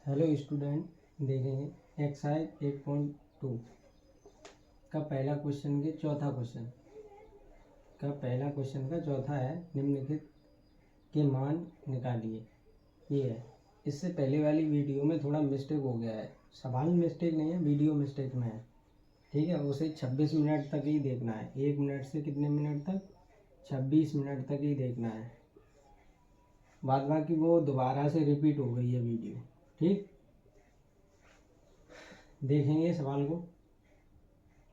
Hello student, देखेंगे exercise 8.2 का पहला क्वेश्चन के चौथा क्वेश्चन का पहला क्वेश्चन का चौथा है, निम्नलिखित के मान निकालिए। ये है। इससे पहले वाली वीडियो में थोड़ा मिस्टेक हो गया है। सवाल मिस्टेक नहीं है, वीडियो मिस्टेक में है। ठीक है, उसे 26 मिनट तक ही देखना है। 1 मिनट से कितने मिनट तक? 26 मिनट तक ही देखना है। बाद बाकी वो दोबारा से रिपीट हो गई है वीडियो। ठीक, देखेंगे सवाल को।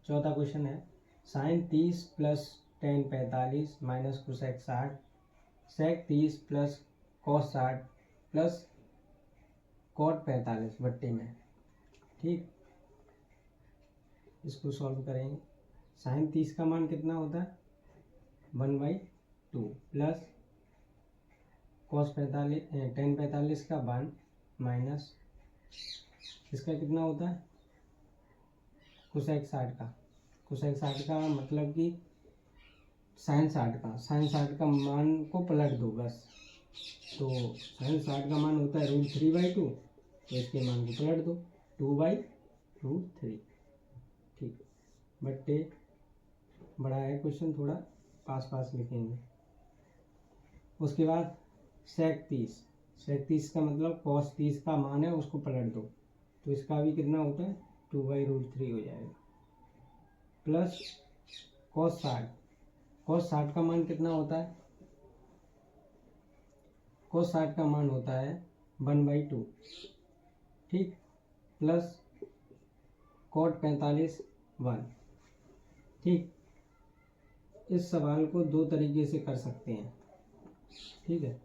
चौथा क्वेश्चन है, sine 30 plus ten 45 minus cosec 60 sec 30 plus cos 60 plus cot 45 बट्टे में। ठीक, इसको सॉल्व करेंगे। साइन 30 का मान कितना होता है? 1/2 प्लस कॉस 45 टेन 45 का 1 माइनस इसका कितना होता है? कोसेक 60 का। कोसेक 60 का मतलब कि साइन 60 का मान को पलट दो बस। तो साइन 60 का मान होता है √3/2, तो इसके मान को पलट दो 2/√3। ठीक, बट्टे बड़ा है क्वेश्चन, थोड़ा पास पास लिखेंगे। उसके बाद सेक 30 का मतलब कॉस 30 का मान है, उसको पलट दो, तो इसका भी कितना होता है? 2/√3 हो जाएगा। प्लस कॉस 60 का मान कितना होता है? कॉस 60 का मान होता है 1/2। ठीक, प्लस कॉट 45 1। ठीक, इस सवाल को दो तरीके से कर सकते हैं। ठीक है,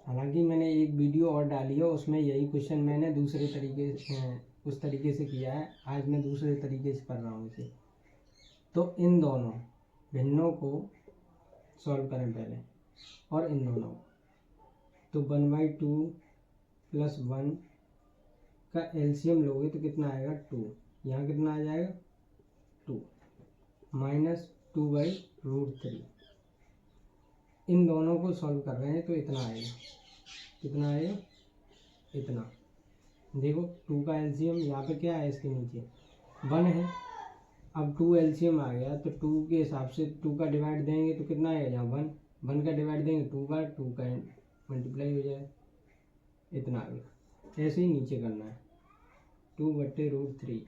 हालांकि मैंने एक वीडियो और डाली है, उसमें यही क्वेश्चन मैंने दूसरे तरीके उस तरीके से किया है। आज मैं दूसरे तरीके से कर रहा हूँ इसे। तो इन दोनों भिन्नों को सॉल्व करें पहले, और इन दोनों तो 1/2 प्लस 1 का एलसीएम लोगे तो कितना आएगा? 2। यहाँ कितना आ जाएगा? 2 माइनस 2/√3। इन दोनों को सॉल्व कर रहे हैं तो इतना आएगा। कितना आएगा? इतना। देखो 2 का एलसीएम यहाँ पे क्या है? इसके नीचे 1 है। अब 2 एलसीएम आ गया तो 2 के हिसाब से 2 का डिवाइड देंगे तो कितना आएगा? यहाँ 1 का डिवाइड देंगे 2 बार, 2 का मल्टीप्लाई हो जाएगा, इतना आ गया। ऐसे ही नीचे करना है 2/√3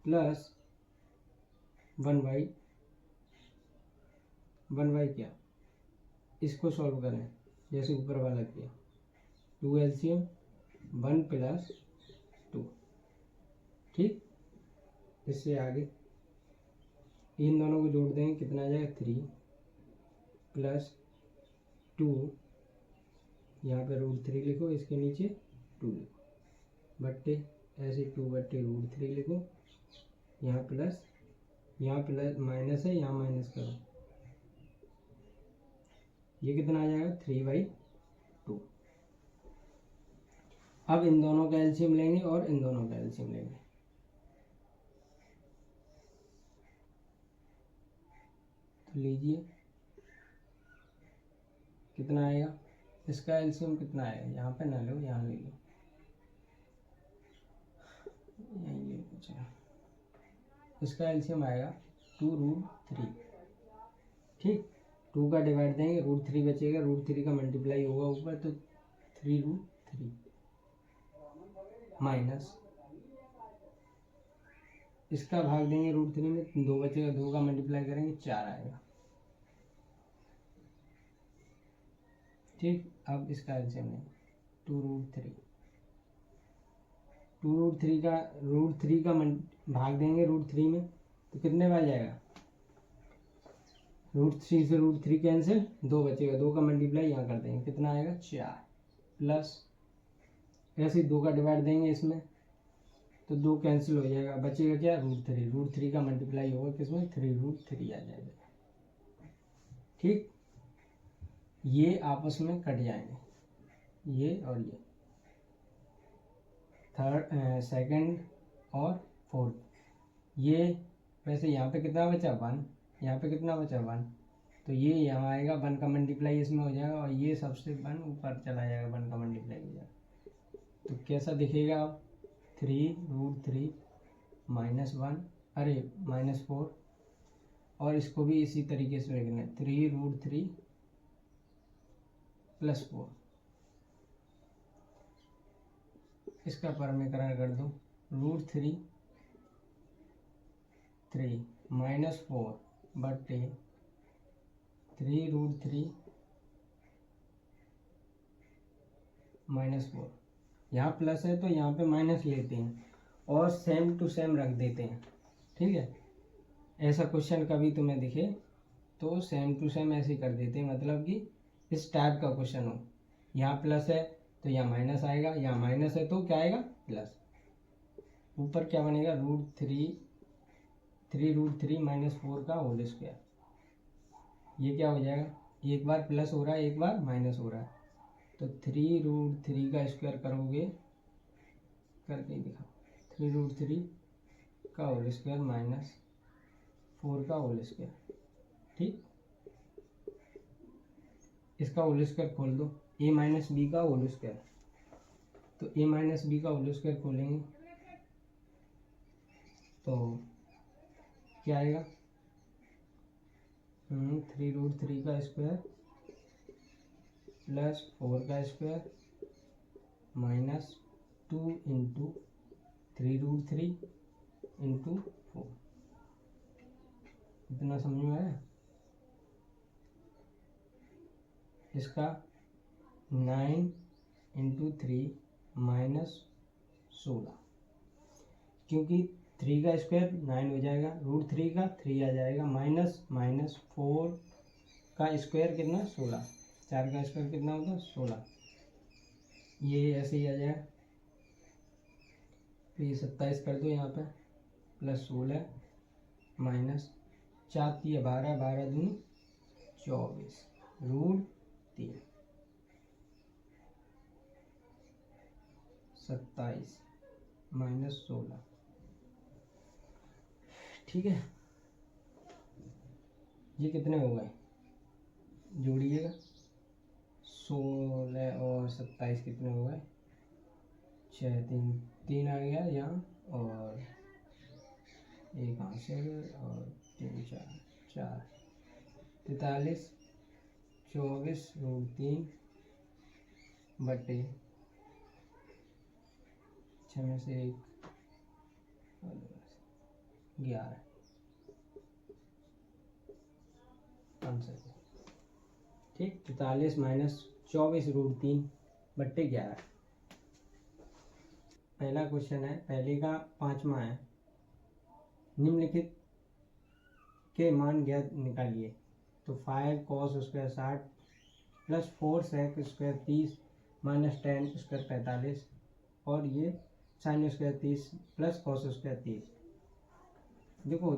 प्लस 1 क्या, इसको सॉल्व करें जैसे ऊपर वाला किया। 2 एलसीएम 1 प्लस 2। ठीक, इससे आगे इन दोनों को जोड़ देंगे, कितना आ जाएगा? 3 प्लस 2, यहाँ पे √3 लिखो, इसके नीचे 2 लिखो, बट्टे ऐसे 2/√3 लिखो। यहाँ प्लस माइनस है, यहाँ माइनस करो, ये कितना आ जाएगा? 3/2। अब इन दोनों का एलसीएम लेंगे और इन दोनों का एलसीएम लेंगे। तो लीजिए कितना आएगा? इसका एलसीएम कितना आएगा? यहाँ पे ना लो, यहाँ ले लो, यहीं ले कुछ है। इसका एलसीएम आएगा 2√3। ठीक, 2 का डिवाइड देंगे, √3 बचेगा, √3 का मल्टीप्लाई होगा ऊपर, तो 3√3 माइनस इसका भाग देंगे √3 में, 2 बचेगा, 2 का मल्टीप्लाई करेंगे 4 आएगा। ठीक, अब इसका एलसीएम लेंगे 2√3 √3 का भाग देंगे √3 में, तो कितने बार जाएगा? √3 से √3 कैंसिल, 2 बचेगा, 2 का मल्टीप्लाई यहाँ कर देंगे, कितना आएगा? 4 प्लस ऐसे 2 का डिवाइड देंगे इसमें, तो 2 कैंसिल हो जाएगा, बचेगा क्या? √3 का मल्टीप्लाई होगा किसमें? 3√3 आ जाएगा। ठीक, ये आपस में कट जाएंगे, ये और ये, सेकंड और फोर्थ। ये वैसे यहाँ पे कितना बचा? 1, यहाँ पे कितना बचा? 1, तो ये यहाँ आएगा, 1 का मल्टीप्लाई इसमें हो जाएगा और ये सबसे 1 ऊपर चला जाएगा, 1 का मल्टीप्लाई हो जाएगा। तो कैसा दिखेगा अब, 3√3 -1 अरे -4, और इसको भी इसी तरीके से लिखना है, 3√3 + 4। इसका परमीकरण कर दो, √3 3 -4 बटे 3√3 -4। यहाँ प्लस है तो यहाँ पे माइनस लेते हैं और सेम टू सेम रख देते हैं, ठीक है। ऐसा क्वेश्चन कभी तुम्हें दिखे तो सेम टू सेम ऐसे कर देते हैं, मतलब कि इस टाइप का क्वेश्चन हो, यहाँ प्लस है तो यहाँ माइनस आएगा, यहाँ माइनस है तो क्या आएगा, प्लस। ऊपर क्या बनेगा, √3 -4 का होल स्क्वायर। ये क्या हो जाएगा, एक बार प्लस हो रहा है एक बार माइनस हो रहा है, तो 3√3 का स्क्वायर करोगे, करके दिखाओ, 3√3 का होल स्क्वायर -4 का होल स्क्वायर, ठीक। इसका होल स्क्वायर खोल दो, a - b का होल स्क्वायर, तो a - b का होल स्क्वायर खोलेंगे तो क्या आएगा, 3√3 का स्क्वायर + 4 का स्क्वायर -2 × 3√3 × 4। इतना समझ में आया। इसका 9 × 3 -16, क्योंकि 3 का स्क्वायर 9 हो जाएगा, √3 का 3 आ जाएगा, -4 का स्क्वायर कितना, 16, 4 का स्क्वायर कितना होता, 16, ये ऐसे ही आ जाएगा। तो ये 27 कर दो यहाँ पे, +16 -4 × 12, 12 दूनी 24, √3 27 -16, ठीक है। ये कितने हो गए, जोड़िएगा, 16 और 27 कितने हो गए, 6 3 आ गया यहाँ, और एक हासिल, और 3 4 4 43, 24 √3 बटे 6 में से 1 11 आंसर, ठीक। 43 - 24 √3 बटे 11। पहला क्वेश्चन है, पहले का 5वां है, निम्नलिखित के मान ज्ञात निकालिए। तो 5 cos square 60 + 4 sec square 30 - 10 square 45, और ये sin स्क्वायर 30 + cos स्क्वायर 30। देखो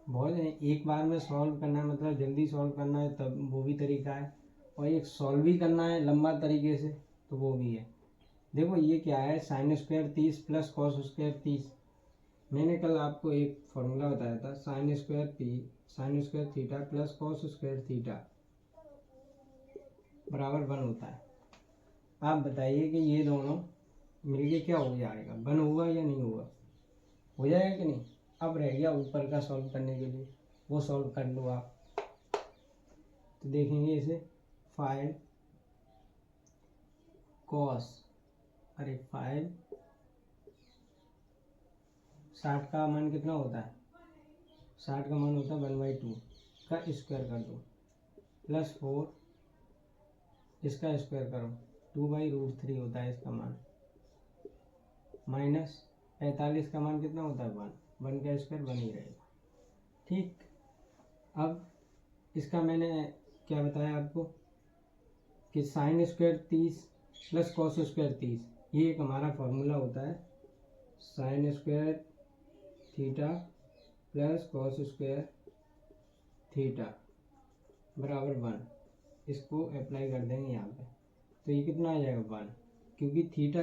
बहुत एक बार में सॉल्व करना है, मतलब जल्दी सॉल्व करना है तब वो भी तरीका है, और एक सॉल्व भी करना है लंबा तरीके से तो वो भी है। देखो ये क्या है, sin स्क्वायर 30 + cos स्क्वायर 30। मैंने कल आपको एक फॉर्मूला बताया था, sin square theta + cos square theta बराबर 1 होता है। आप बताइए कि ये दोनों मिलके क्या हो जाएगा, 1 होगा या नहीं होगा, हो जाएगा कि नहीं। अब रह गया ऊपर का सॉल्व करने के लिए, वो सॉल्व कर लो आप। तो देखेंगे इसे, 5 60 का मान कितना होता है, 60 का मान होता है 1/2 का स्क्वायर कर दो, +4 इसका स्क्वायर करो, 2/√3 होता है इसका मान, -45 का मान कितना होता है 1 का स्क्वायर 1 ही रहेगा, ठीक। अब इसका मैंने क्या बताया आपको कि sin स्क्वायर 30 + cos स्क्वायर 30, ये एक हमारा फॉर्मूला होता है, sin square theta + cos square theta बराबर 1। इसको अप्लाई कर देंगे यहाँ पे, तो ये कितना आ जाएगा 1, क्योंकि थीटा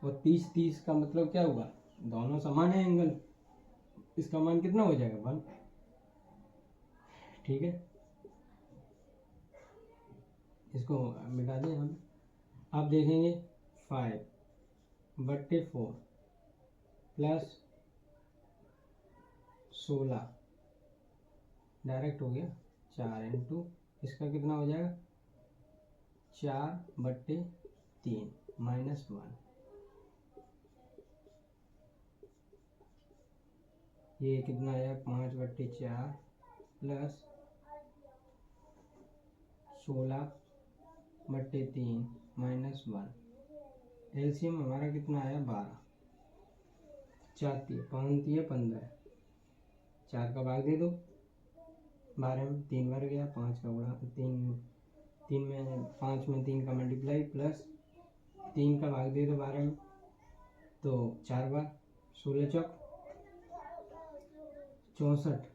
और 30 का मतलब क्या हुआ, दोनों समान है एंगल, इसका मान कितना हो जाएगा 1, ठीक है, इसको मिटा दें हम। अब देखेंगे 5/4 प्लस 16 डायरेक्ट हो गया 4 इंटू इसका कितना हो जाएगा 4/3 -1, ये कितना आया 5/4 प्लस 16/3 -1। एलसीएम हमारा कितना आया 12। 4 5 15, 4 का भाग दे दो 12 में, 3 बार गया, 5 का गुणा 3 में 5 में 3 का मल्टीप्लाई प्लस 3 का भाग दे दो 12 में, तो 4 बार 16 चौक 64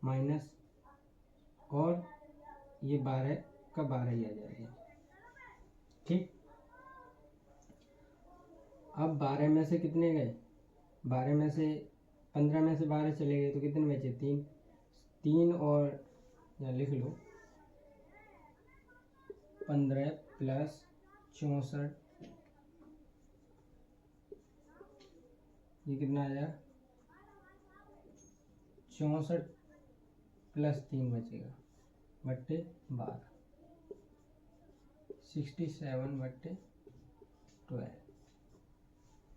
माइनस, और ये 12 का 12 ही आ जाएगा। ठीक, अब 12 में से कितने गए, 12 में से 15 में से 12 चले गए तो कितने बचे 3 और या लिख लो 15 प्लस 64, ये कितना आ जाएगा 64 प्लस 3 बचेगा बट्टे 12, 67/12,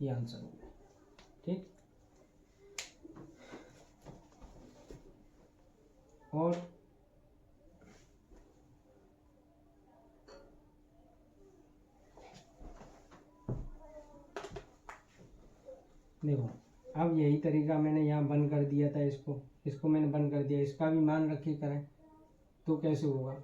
ये आंसर होगा। ठीक, और देखो अब यही तरीका मैंने यहाँ बंद कर दिया था, इसको मैंने बंद कर दिया, इसका भी मान रखे करें तो कैसे होगा।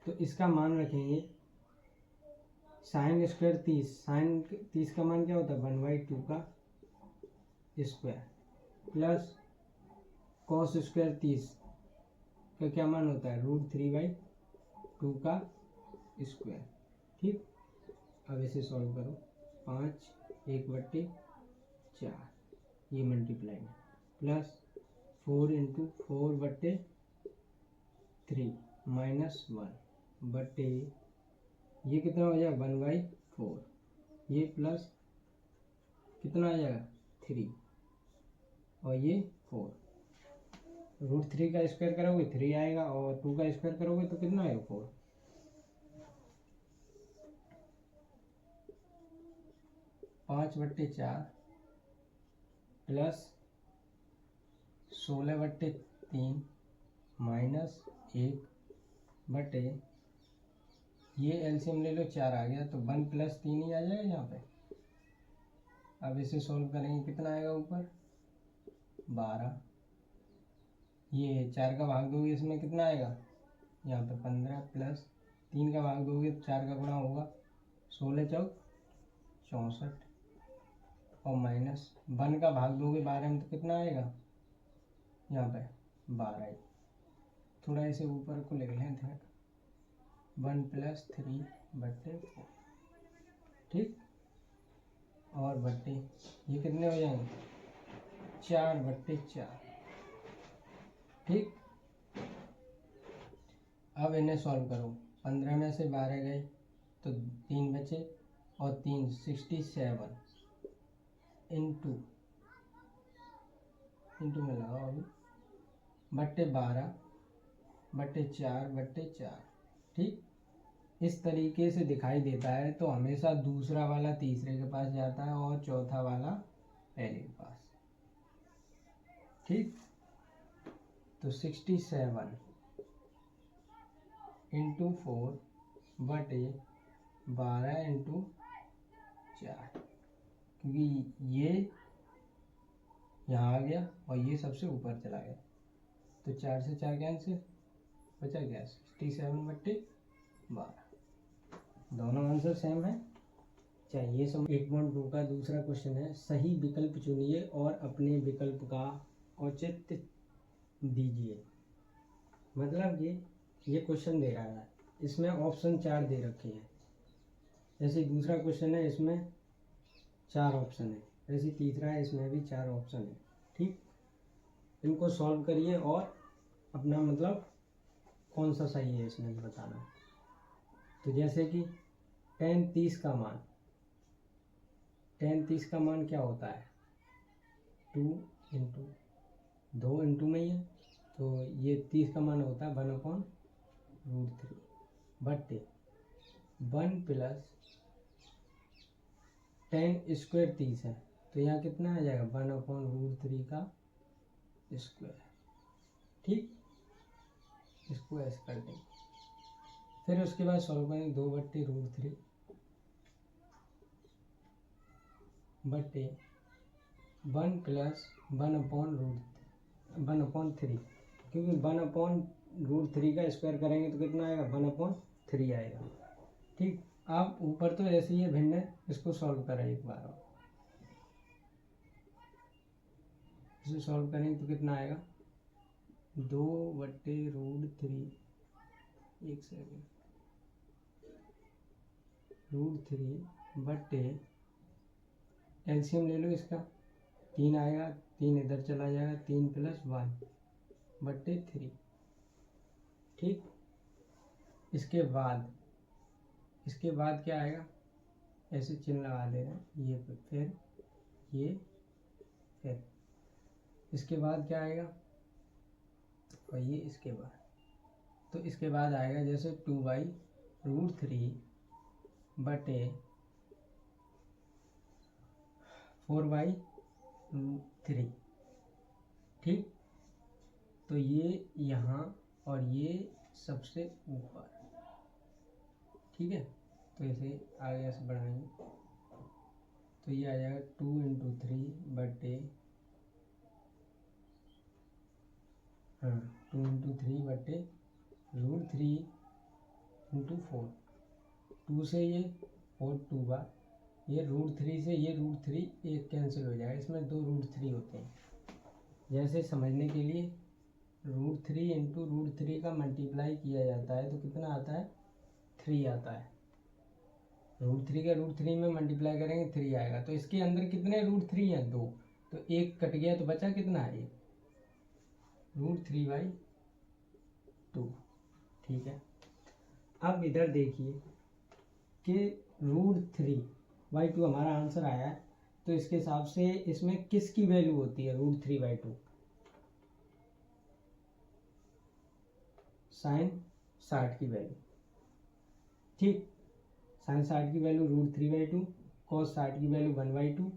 तो इसका मान रखेंगे sin स्क्वायर 30, sin 30 का मान क्या होता है 1/2 का स्क्वायर प्लस cos स्क्वायर 30 का क्या मान होता है √3/2 का स्क्वायर। ठीक, अब इसे सॉल्व करो 5 1/4 ये मल्टीप्लाई में प्लस 4 × 4/3 -1 ये कितना हो जाएगा 1/4, ये प्लस कितना आ जाएगा 3 और ये 4, √3 का स्क्वायर करोगे 3 आएगा और 2 का स्क्वायर करोगे तो कितना आएगा 4। 5/4 प्लस 16/3 -1 ये एलसीएम ले लो 4 आ गया तो 1 + 3 ही आ जाएगा यहाँ पे। अब इसे सोल्व करेंगे कितना आएगा ऊपर 12, ये 4 का भाग दोगे इसमें कितना आएगा यहाँ पे 15 प्लस 3 का भाग दोगे तो 4 का गुणा होगा 16 चौक 64 और माइनस 1 का भाग दोगे 12 में तो कितना आएगा यहाँ पे 12। थोड़ा इसे ऊपर को लिख लें थे 1 + 3/4। ठीक, और बट्टे ये कितने हो जाएंगे 4/4। ठीक, अब इन्हें सॉल्व करो 15 में से 12 गए तो 3 बचे और 3 67 इंटू में लगाओ अभी बट्टे 12/4/4। ठीक, इस तरीके से दिखाई देता है तो हमेशा दूसरा वाला तीसरे के पास जाता है और चौथा वाला पहले के पास। ठीक, तो 67 इंटू 4/12 इंटू 4, क्योंकि ये यहाँ आ गया और ये सबसे ऊपर चला गया तो 4 से 4 कैंसिल बचा गया 67/12। दोनों आंसर सेम है। चाहिए सम 8.2 का दूसरा क्वेश्चन है, सही विकल्प चुनिए और अपने विकल्प का औचित्य दीजिए। मतलब ये क्वेश्चन दे रहा है, इसमें ऑप्शन 4 दे रखे हैं जैसे ही दूसरा क्वेश्चन है इसमें 4 ऑप्शन है, वैसे तीसरा है इसमें भी 4 ऑप्शन है। ठीक, इनको सॉल्व करिए और अपना मतलब कौन सा सही है इसमें बताना। तो जैसे कि tan 30 का मान, tan 30 का मान क्या होता है, 2 इंटू 2 इंटू में ही है, तो ये 30 का मान होता है 1/√3 बटे 1 प्लस tan स्क्वायर 30 है, तो यहाँ कितना आ जाएगा 1/√3 का स्क्वायर। ठीक, इसको ऐसे कर देंगे। फिर उसके बाद सॉल्व करेंगे 2/√3 बटे 1 प्लस 1/3, क्योंकि 1/√3 का स्क्वायर करेंगे तो कितना आएगा 1/3 आएगा। ठीक, आप ऊपर तो ऐसे ही है भिन्न, इसको सॉल्व करें एक बार और इसे सॉल्व करेंगे तो कितना आएगा 2/√3, एक सेकेंड, √3 बटे एलसीएम ले लो इसका, 3 आएगा, 3 इधर चला जाएगा, 3 + 1/3। ठीक, इसके बाद क्या आएगा, ऐसे चिन्ह लगा दे रहे हैं, ये फिर ये फिर इसके बाद क्या आएगा, और ये इसके बाद, तो इसके बाद आएगा जैसे 2/√3 बटे 4/3। ठीक, तो ये यहाँ और ये सबसे ऊपर। ठीक है, तो इसे आगे से बढ़ाएंगे तो ये आ जाएगा 2 × 3 बटे 2 × 3 बटे √3 × 4, 2 से ये 4 2 बार, ये √3 से ये √3 एक कैंसिल हो जाएगा, इसमें 2 √3 होते हैं। जैसे समझने के लिए √3 × √3 का मल्टीप्लाई किया जाता है तो कितना आता है 3 आता है, √3 का √3 में मल्टीप्लाई करेंगे 3 आएगा। तो इसके अंदर कितने √3 हैं 2, तो एक कट गया तो बचा कितना है √3/2। ठीक है, अब इधर देखिए कि √3/2 हमारा आंसर आया है, तो इसके हिसाब से इसमें किसकी वैल्यू होती है √3/2, sin 60 की वैल्यू। ठीक, sin 60 की वैल्यू √3/2, cos 60 की वैल्यू 1/2,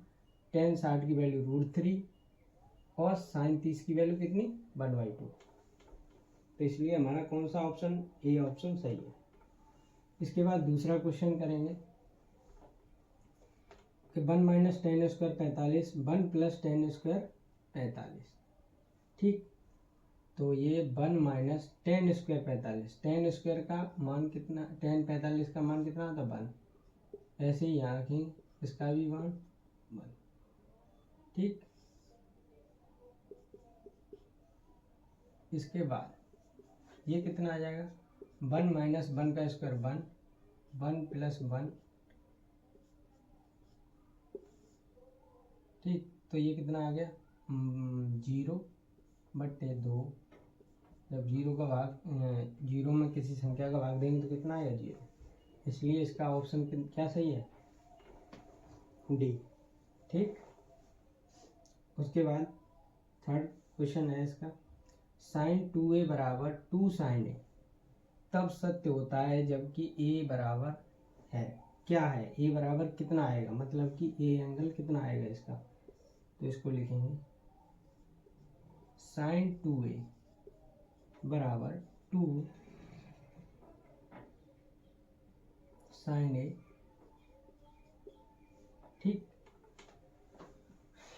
tan 60 की वैल्यू √3 और sin 30 की वैल्यू कितनी 1/2। तो इसलिए हमारा कौन सा ऑप्शन, ए ऑप्शन सही है। इसके बाद दूसरा क्वेश्चन करेंगे कि 1 - tan² 45, 1 + tan² 45। ठीक, तो ये 1 - tan² 45, tan² का मान कितना, tan 45 का मान कितना था 1, ऐसे ही यहाँ रखेंगे, इसका भी मान 1। ठीक, इसके बाद ये कितना आ जाएगा 1 - 1 का स्क्वायर 1, 1 + 1। ठीक, तो ये कितना आ गया 0/2। जब 0 में किसी संख्या का भाग देंगे तो कितना आएगा 0, इसलिए इसका ऑप्शन क्या सही है डी। ठीक, उसके बाद थर्ड क्वेश्चन है इसका, sin 2a = 2 sin a तब सत्य होता है जबकि a बराबर है, क्या है a बराबर कितना आएगा, मतलब कि a एंगल कितना आएगा इसका, तो इसको लिखेंगे sin 2a = 2 sin a। ठीक,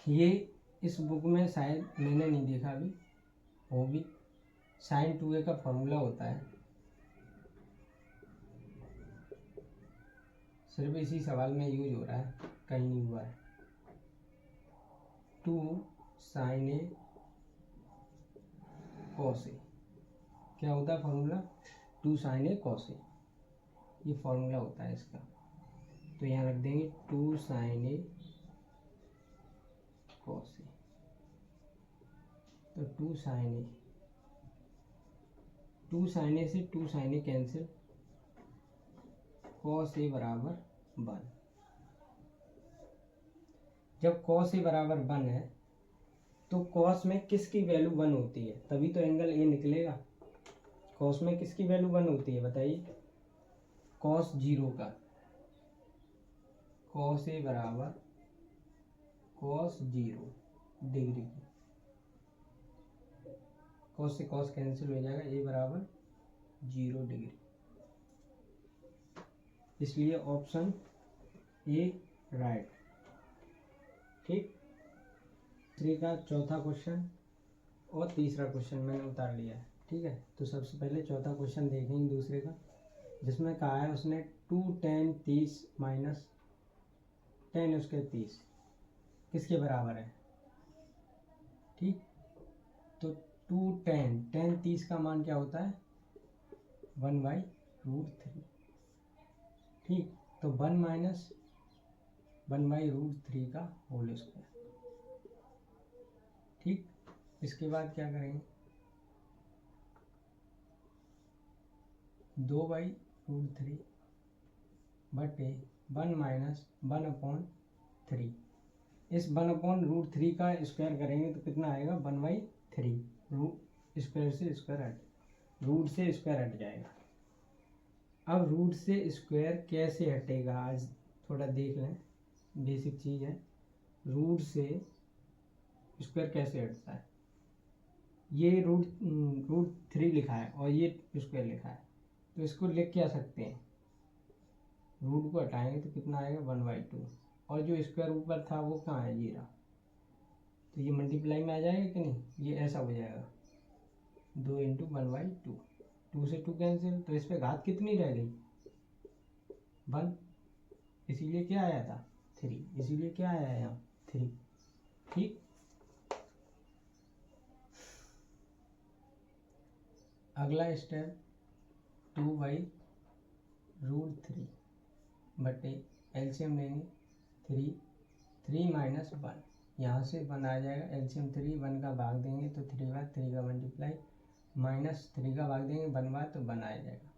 ये इस बुक में शायद मैंने नहीं देखा अभी, वो भी sin 2a का फॉर्मूला होता है, सिर्फ इसी सवाल में यूज हो रहा है, कहीं नहीं हुआ है। 2 sin a cos a, क्या होता है formula 2 sin a cos a, ये फॉर्मूला होता है इसका। तो यहाँ रख देंगे 2 sin a cos a। तो 2 sin a से 2 sin a cancel, cos a बराबर 1। जब cos a बराबर 1 है तो cos में किसकी वैल्यू 1 होती है, तभी तो एंगल a निकलेगा। cos में किसकी वैल्यू 1 होती है बताइए, cos 0 का, cos a बराबर cos 0 डिग्री की, cos से cos कैंसिल हो जाएगा, a बराबर 0 डिग्री। इसलिए ऑप्शन ए राइट। ठीक, 3 का चौथा क्वेश्चन और तीसरा क्वेश्चन मैंने उतार लिया है। ठीक है, तो सबसे पहले चौथा क्वेश्चन देखेंगे दूसरे का, जिसमें कहा है उसने 2 tan 30 माइनस tan उसके 30 किसके बराबर है। ठीक, तो 2 tan 30 का मान क्या होता है 1/√3। ठीक, तो 1 माइनस 1/√3 का होल स्क्वायर। ठीक, इसके बाद क्या करेंगे 2/√3 बटे 1 माइनस 1/3। इस 1/√3 का स्क्वायर करेंगे तो कितना आएगा 1/3। रूट स्क्वायर से स्क्वायर हट, रूट से स्क्वायर हट जाएगा। अब रूट से स्क्वायर कैसे हटेगा आज थोड़ा देख लें, बेसिक चीज़ है। रूट से स्क्वायर कैसे हटता है, ये √3 लिखा है और ये स्क्वायर लिखा है, तो इसको लिख क्या सकते हैं, रूट को हटाएंगे तो कितना आएगा 1/2, और जो स्क्वायर ऊपर था वो कहाँ है, ये रहा। तो ये मल्टीप्लाई में आ जाएगा कि नहीं, ये ऐसा हो जाएगा 2 × 1/2, 2 से 2 कैंसिल, तो इस पे घात कितनी रह गई 1, इसीलिए क्या आया था 3, इसीलिए क्या आया यहाँ 3। ठीक, अगला स्टेप 2/√3 बटे एलसीएम लेंगे 3 माइनस 1, यहाँ से 1 आ जाएगा, एलसीएम 3, 1 का भाग देंगे तो 3 बार, 3 का मल्टीप्लाई, माइनस 3 का भाग देंगे 1 बार तो 1 आ जाएगा।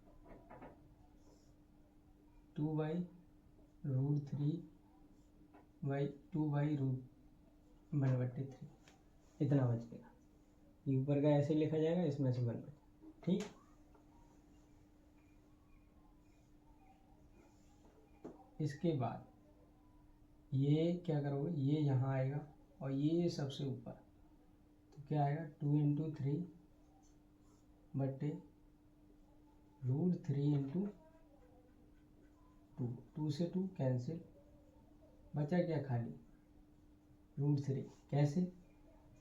2/√1/3 इतना बच गया। ये ऊपर का ऐसे लिखा जाएगा, इसमें से 1 बचा। ठीक, इसके बाद ये क्या करोगे, ये यहाँ आएगा और ये सबसे ऊपर, तो क्या आएगा 2 × 3 बटे √3 × 2, 2 से 2 कैंसिल, बचा क्या खाली √3। कैसे,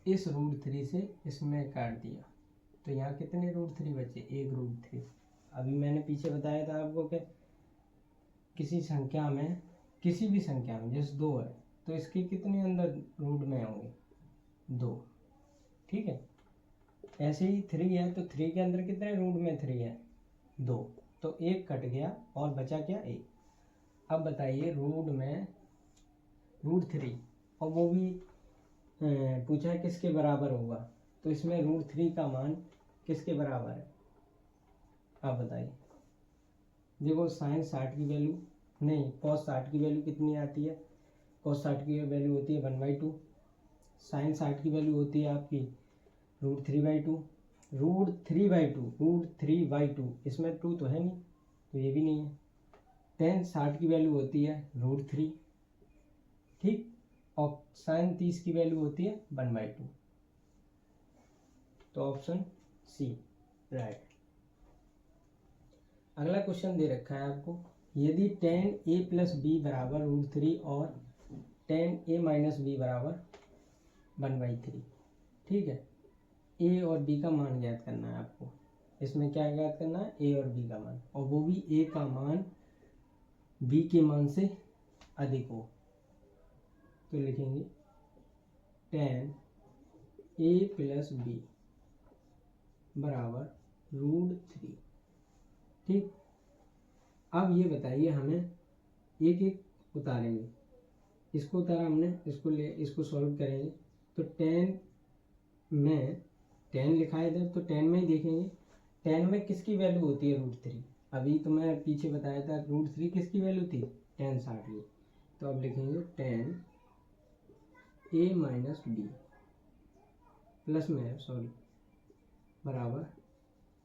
इस √3 से इसमें काट दिया, तो यहाँ कितने √3 बचे, 1 √3। अभी मैंने पीछे बताया था आपको कि किसी संख्या में, किसी भी संख्या में जैसे 2 है तो इसके कितने अंदर रूट में होंगे 2। ठीक है, ऐसे ही 3 है तो 3 के अंदर कितने रूट में 3 है 2, तो 1 कट गया और बचा क्या 1। अब बताइए रूट में √3, और वो भी पूछा है किसके बराबर होगा, तो इसमें √3 का मान किसके बराबर है, आप बताइए। देखो साइन 60 की वैल्यू नहीं, cos 60 की वैल्यू कितनी आती है, cos 60 की वैल्यू होती है 1/2, साइन 60 की वैल्यू होती है आपकी √3/2, √3/2, इसमें 2 तो है नहीं, तो ये भी नहीं है। tan 60 की वैल्यू होती है √3, ठीक, और साइन 30 की वैल्यू होती है 1/2, तो ऑप्शन सी राइट। अगला क्वेश्चन दे रखा है आपको, यदि tan a + b बराबर √3 और tan a - b बराबर 1/3। ठीक है, a और b का मान ज्ञात करना है आपको। इसमें क्या ज्ञात करना है, a और b का मान, और वो भी a का मान b के मान से अधिक हो। तो लिखेंगे tan a + b बराबर √3। ठीक, अब ये बताइए हमें एक एक उतारेंगे, इसको उतारा हमने, इसको सॉल्व करेंगे तो 10 में 10 लिखा है इधर, तो 10 में ही देखेंगे 10 में किसकी वैल्यू होती है √3। अभी तो मैं पीछे बताया था √3 किसकी वैल्यू थी, tan 60 की। तो अब लिखेंगे tan a minus B plus में सॉरी बराबर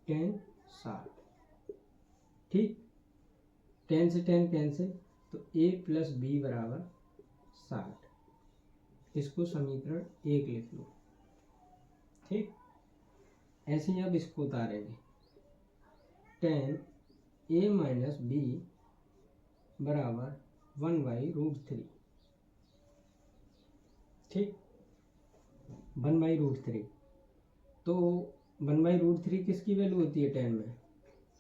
tan 60। ठीक, 10 से 10 कैंसिल, तो a प्लस बी बराबर 60। इसको समीकरण 1 लिख लो। ठीक, ऐसे ही अब इसको उतारेंगे, tan a माइनस बी बराबर 1/√3। ठीक, 1/√3। तो 1/√3 किसकी वैल्यू होती है tan में,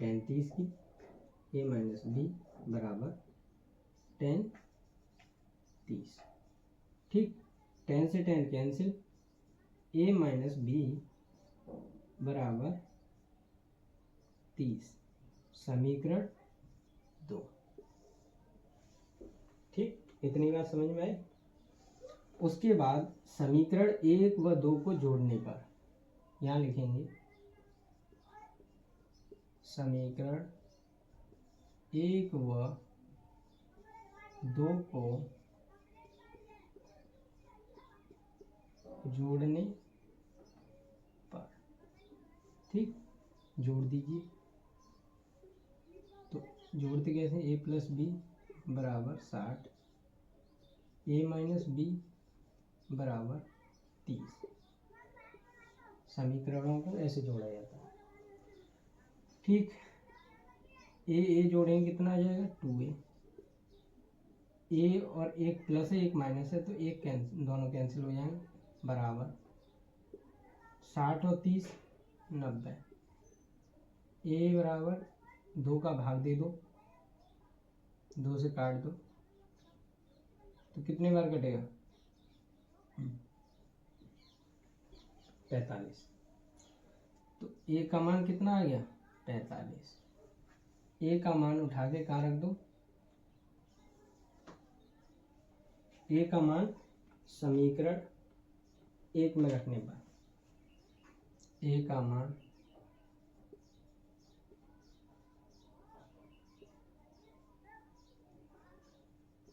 tan 30 की। a माइनस बी बराबर tan 30। ठीक, 10 से 10 कैंसिल, a माइनस बी बराबर 30, समीकरण 2। ठीक, इतनी बात समझ में आई। उसके बाद समीकरण 1 व 2 को जोड़ने पर यहाँ लिखेंगे समीकरण 1 व 2 को जोड़ने पर। ठीक, जोड़ दीजिए। तो जोड़ते कैसे, a प्लस बी बराबर 60, a माइनस बी बराबर 30। समीकरणों को ऐसे जोड़ा जाता है। ठीक, ए जोड़ेंगे कितना आ जाएगा, 2a। a और एक प्लस है एक माइनस है, तो एक कैंसिल, दोनों कैंसिल हो जाएंगे, बराबर 60 और 30 90। a बराबर 2 का भाग दे दो, 2 से काट दो, तो कितने बार कटेगा, 45। तो a का मान कितना आ गया, 45। a का मान उठा के कहाँ रख दो, a का मान समीकरण 1 में रखने पर a का मान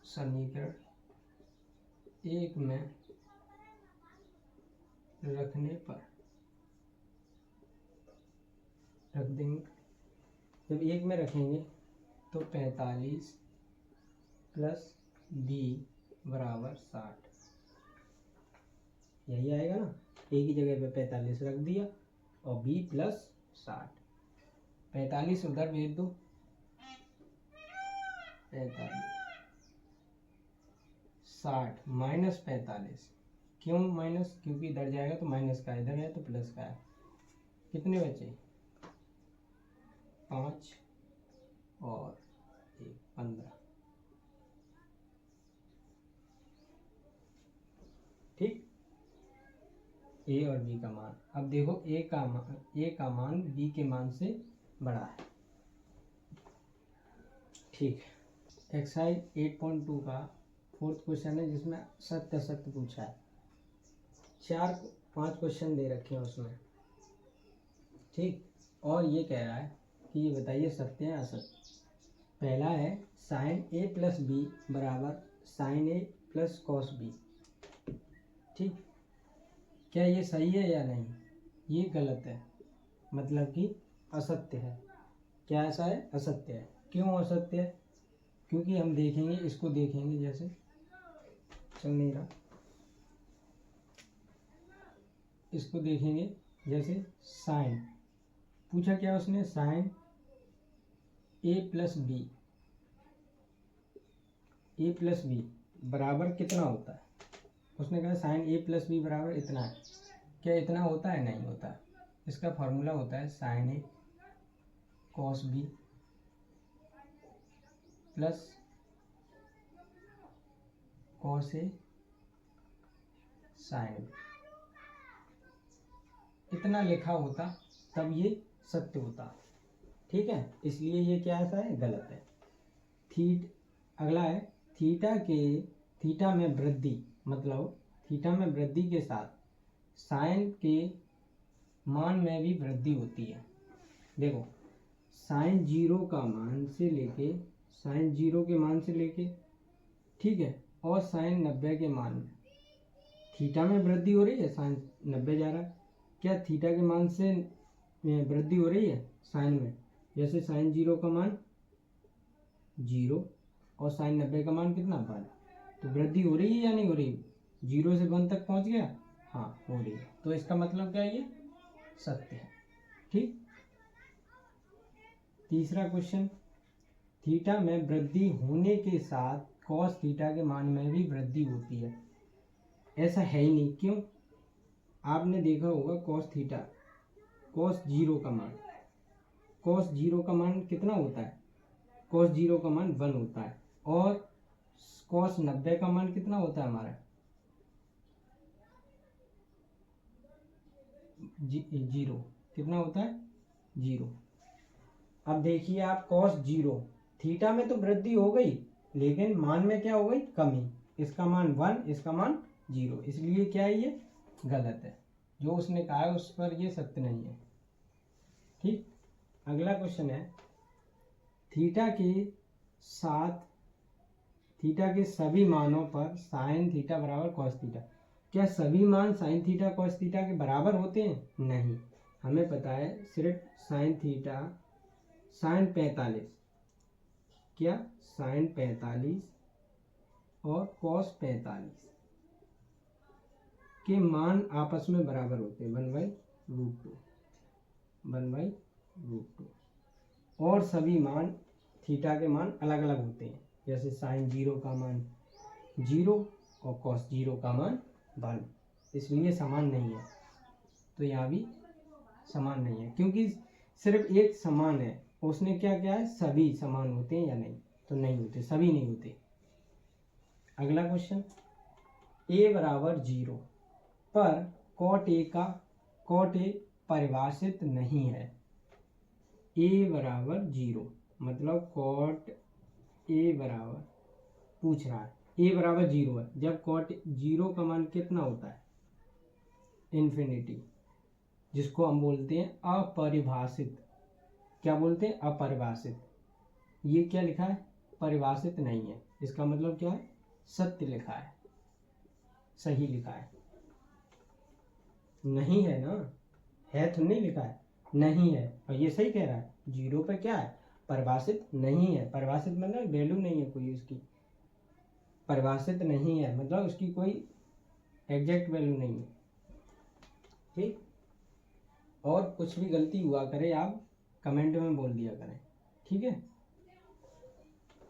समीकरण 1 में रखने पर रख देंगे। जब 1 में रखेंगे तो 45 प्लस b बराबर 60, यही आएगा ना। a की जगह पे 45 रख दिया और b प्लस 60। 45 उधर भेज दो, 45 60 माइनस 45। क्यों माइनस, क्योंकि इधर जाएगा तो माइनस का, इधर है तो प्लस का है। कितने बचे, 5 और 1 15। ठीक, a और b का मान। अब देखो a का मान b के मान से बड़ा है। ठीक, एक्सरसाइज 8.2 का 4th क्वेश्चन है, जिसमें सत्य असत्य पूछा है। 4-5 क्वेश्चन दे रखे हैं उसमें। ठीक, और ये कह रहा है कि ये बताइए सत्य है असत्य। पहला है साइन a प्लस बी बराबर sine a plus cos B. ठीक, क्या ये सही है या नहीं, ये गलत है, मतलब कि असत्य है। क्या ऐसा है, असत्य है। क्यों असत्य है, क्योंकि हम देखेंगे, इसको देखेंगे, जैसे चल नहीं रहा, इसको देखेंगे जैसे साइन पूछा, क्या उसने, साइन a प्लस बी बराबर कितना होता है। उसने कहा साइन a प्लस बी बराबर इतना है। क्या इतना होता है, नहीं होता। इसका फॉर्मूला होता है sine a cos B plus cos A sine B. इतना लिखा होता तब ये सत्य होता। ठीक है, इसलिए ये क्या ऐसा है, गलत है। अगला है थीटा में वृद्धि, मतलब थीटा में वृद्धि के साथ साइन के मान में भी वृद्धि होती है। देखो साइन जीरो के मान से लेके ठीक है, और साइन 90 के मान में थीटा में वृद्धि हो रही है, साइन 90 जा रहा है। क्या थीटा के मान से वृद्धि हो रही है साइन में? जैसे साइन जीरो का मान 0 और साइन 90 का मान कितना 1, तो वृद्धि हो रही है या नहीं हो रही? 0 से 1 तक पहुंच गया, हाँ हो रही है। तो इसका मतलब क्या है, ये सत्य है। ठीक। तीसरा क्वेश्चन, थीटा में वृद्धि होने के साथ कॉस थीटा के मान में भी वृद्धि होती है। ऐसा है ही नहीं। क्यों? आपने देखा होगा कॉस जीरो का मान कितना होता है? कॉस जीरो का मान 1 होता है, और कॉस 90 का मान कितना होता है हमारा? जीरो। कितना होता है? 0। अब देखिए आप, कॉस जीरो, थीटा में तो वृद्धि हो गई, लेकिन मान में क्या हो गई? कमी। इसका मान 1, इसका मान 0, इसलिए क्या है, ये गलत है। जो उसने कहा है उस पर ये सत्य नहीं है। ठीक। अगला क्वेश्चन है, थीटा के सभी मानों पर साइन थीटा बराबर कॉस थीटा। क्या सभी मान साइन थीटा कॉस थीटा के बराबर होते हैं? नहीं। हमें पता है सिर्फ साइन 45, क्या साइन 45 और कॉस 45 के मान आपस में बराबर होते हैं, 1/√2। और सभी मान थीटा के मान अलग अलग होते हैं। जैसे साइन जीरो का मान 0 और कॉस जीरो का मान 1, इसलिए समान नहीं है। तो यहाँ भी समान नहीं है, क्योंकि सिर्फ एक समान है। उसने क्या है, सभी समान होते हैं या नहीं? तो नहीं होते, सभी नहीं होते। अगला क्वेश्चन, a बराबर 0 पर कॉट ए परिभाषित नहीं है। a बराबर 0 मतलब कॉट ए बराबर, पूछ रहा है a बराबर 0 है, जब कॉट 0 का मान कितना होता है? इन्फिनिटी, जिसको हम बोलते हैं अपरिभाषित। क्या बोलते हैं? अपरिभाषित। ये क्या लिखा है? परिभाषित नहीं है। इसका मतलब क्या है? सत्य लिखा है, सही लिखा है। नहीं है ना, है तो नहीं लिखा है, नहीं है, और ये सही कह रहा है। 0 पे क्या है? परिभाषित नहीं है। परिभाषित मतलब वैल्यू नहीं है कोई उसकी, परिभाषित नहीं है मतलब उसकी कोई एग्जैक्ट वैल्यू नहीं है। ठीक। और कुछ भी गलती हुआ करे आप कमेंट में बोल दिया करें, ठीक है।